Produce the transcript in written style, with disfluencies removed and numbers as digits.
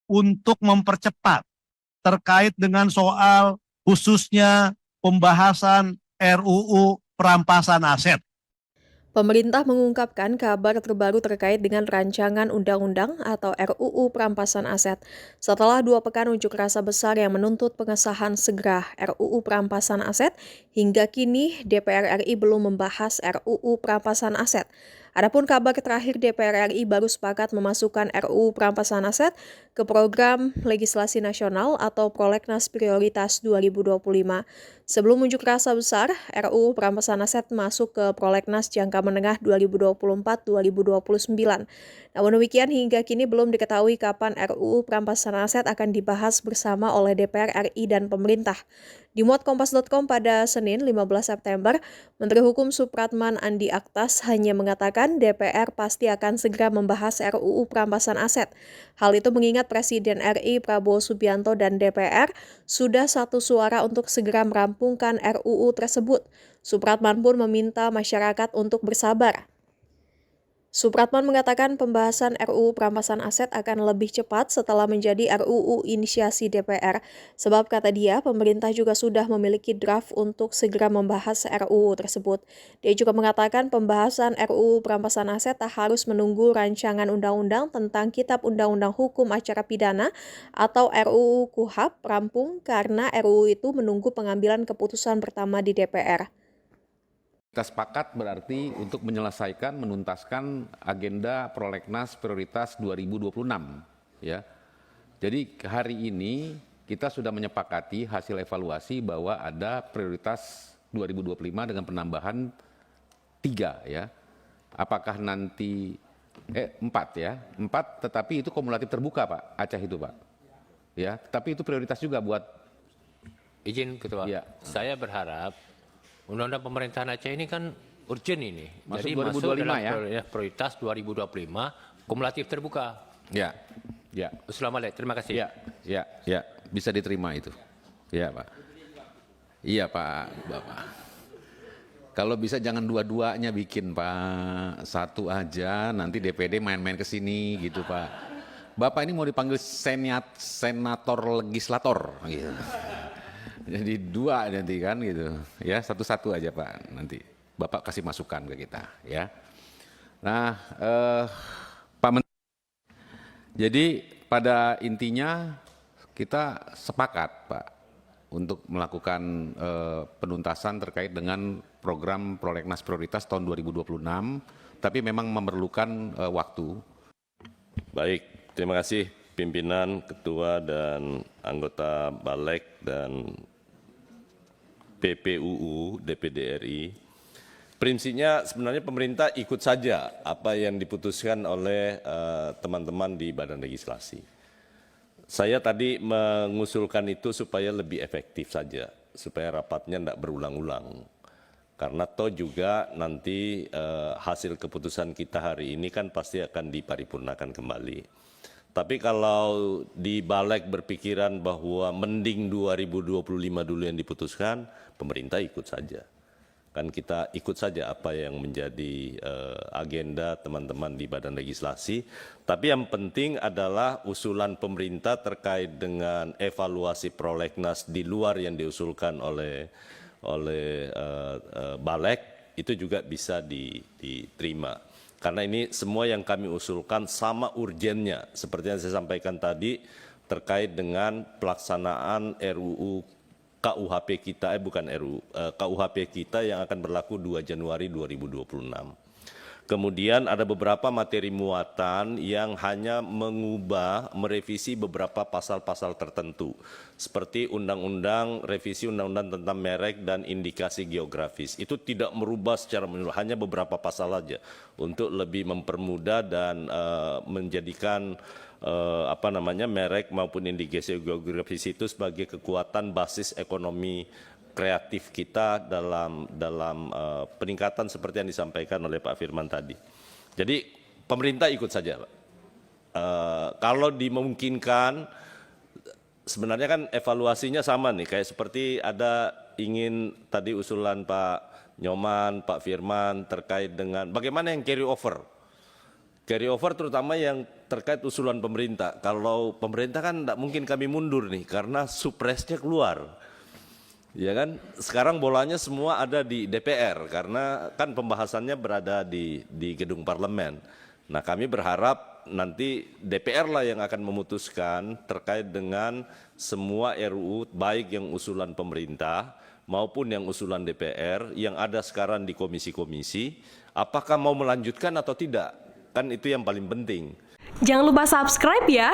untuk mempercepat terkait dengan soal khususnya pembahasan RUU perampasan aset. Pemerintah mengungkapkan kabar terbaru terkait dengan rancangan undang-undang atau RUU perampasan aset. Setelah 2 pekan unjuk rasa besar yang menuntut pengesahan segera RUU perampasan aset, hingga kini DPR RI belum membahas RUU perampasan aset. Adapun kabar terakhir DPR RI baru sepakat memasukkan RUU perampasan aset ke program legislasi nasional atau Prolegnas Prioritas 2025. Sebelum unjuk rasa besar, RUU perampasan aset masuk ke Prolegnas jangka menengah 2024-2029. Namun demikian, hingga kini belum diketahui kapan RUU perampasan aset akan dibahas bersama oleh DPR RI dan pemerintah. Dimuat Kompas.com pada Senin 15 September, Menteri Hukum Supratman Andi Aktas hanya mengatakan DPR pasti akan segera membahas RUU perampasan aset. Hal itu mengingat Presiden RI Prabowo Subianto dan DPR sudah satu suara untuk segera merampungkan RUU tersebut. Supratman pun meminta masyarakat untuk bersabar. Supratman mengatakan pembahasan RUU perampasan aset akan lebih cepat setelah menjadi RUU inisiasi DPR. Sebab kata dia, pemerintah juga sudah memiliki draft untuk segera membahas RUU tersebut. Dia juga mengatakan pembahasan RUU perampasan aset tak harus menunggu rancangan undang-undang tentang Kitab Undang-Undang Hukum Acara Pidana atau RUU KUHAP rampung karena RUU itu menunggu pengambilan keputusan pertama di DPR. Kita sepakat berarti untuk menyelesaikan, menuntaskan agenda Prolegnas Prioritas 2026. Ya. Jadi hari ini kita sudah menyepakati hasil evaluasi bahwa ada prioritas 2025 dengan penambahan 3 ya. Apakah nanti 4 ya, 4 tetapi itu kumulatif terbuka Pak, Aceh itu Pak. Ya, tapi itu prioritas juga buat. Izin Ketua, Ya. saya berharap Undang-Undang Pemerintahan Aceh ini kan urgent ini. Masuk Jadi 2025 masuk dalam ya? prioritas 2025, kumulatif terbuka. Ya, ya. Assalamualaikum, terima kasih. Ya, bisa diterima itu. Ya Pak. Iya Pak, Bapak. Kalau bisa jangan dua-duanya bikin Pak, satu aja nanti DPD main-main ke sini gitu Pak. Bapak ini mau dipanggil senator legislator gitu. Jadi 2 nanti kan gitu, ya satu-satu aja Pak nanti. Bapak kasih masukan ke kita ya. Nah Pak Menteri, jadi pada intinya kita sepakat Pak untuk melakukan penuntasan terkait dengan program Prolegnas Prioritas tahun 2026, tapi memang memerlukan waktu. Baik, terima kasih pimpinan, ketua dan anggota Balek dan PPUU DPD RI. Prinsipnya sebenarnya pemerintah ikut saja apa yang diputuskan oleh teman-teman di Badan Legislasi. Saya tadi mengusulkan itu supaya lebih efektif saja, supaya rapatnya tidak berulang-ulang. Karena toh juga nanti hasil keputusan kita hari ini kan pasti akan diparipurnakan kembali. Tapi kalau di Balek berpikiran bahwa mending 2025 dulu yang diputuskan, pemerintah ikut saja. Kan kita ikut saja apa yang menjadi agenda teman-teman di Badan Legislasi. Tapi yang penting adalah usulan pemerintah terkait dengan evaluasi prolegnas di luar yang diusulkan oleh Balek, itu juga bisa diterima. Karena ini semua yang kami usulkan sama urgennya, seperti yang saya sampaikan tadi terkait dengan pelaksanaan RUU KUHP kita, KUHP kita yang akan berlaku 2 Januari 2026. Kemudian ada beberapa materi muatan yang hanya merevisi beberapa pasal-pasal tertentu. Seperti revisi undang-undang tentang merek dan indikasi geografis. Itu tidak merubah secara menyeluruh, hanya beberapa pasal saja. Untuk lebih mempermudah dan menjadikan merek maupun indikasi geografis itu sebagai kekuatan basis ekonomi kreatif kita dalam peningkatan seperti yang disampaikan oleh Pak Firman tadi. Jadi pemerintah ikut saja, Pak. Kalau dimungkinkan, sebenarnya kan evaluasinya sama nih, kayak seperti ada ingin tadi usulan Pak Nyoman, Pak Firman terkait dengan bagaimana yang carry over terutama yang terkait usulan pemerintah. Kalau pemerintah kan tidak mungkin kami mundur nih karena supresnya keluar. Ya kan, sekarang bolanya semua ada di DPR karena kan pembahasannya berada di gedung parlemen. Nah, kami berharap nanti DPR lah yang akan memutuskan terkait dengan semua RUU baik yang usulan pemerintah maupun yang usulan DPR yang ada sekarang di komisi-komisi, apakah mau melanjutkan atau tidak. Kan itu yang paling penting. Jangan lupa subscribe ya.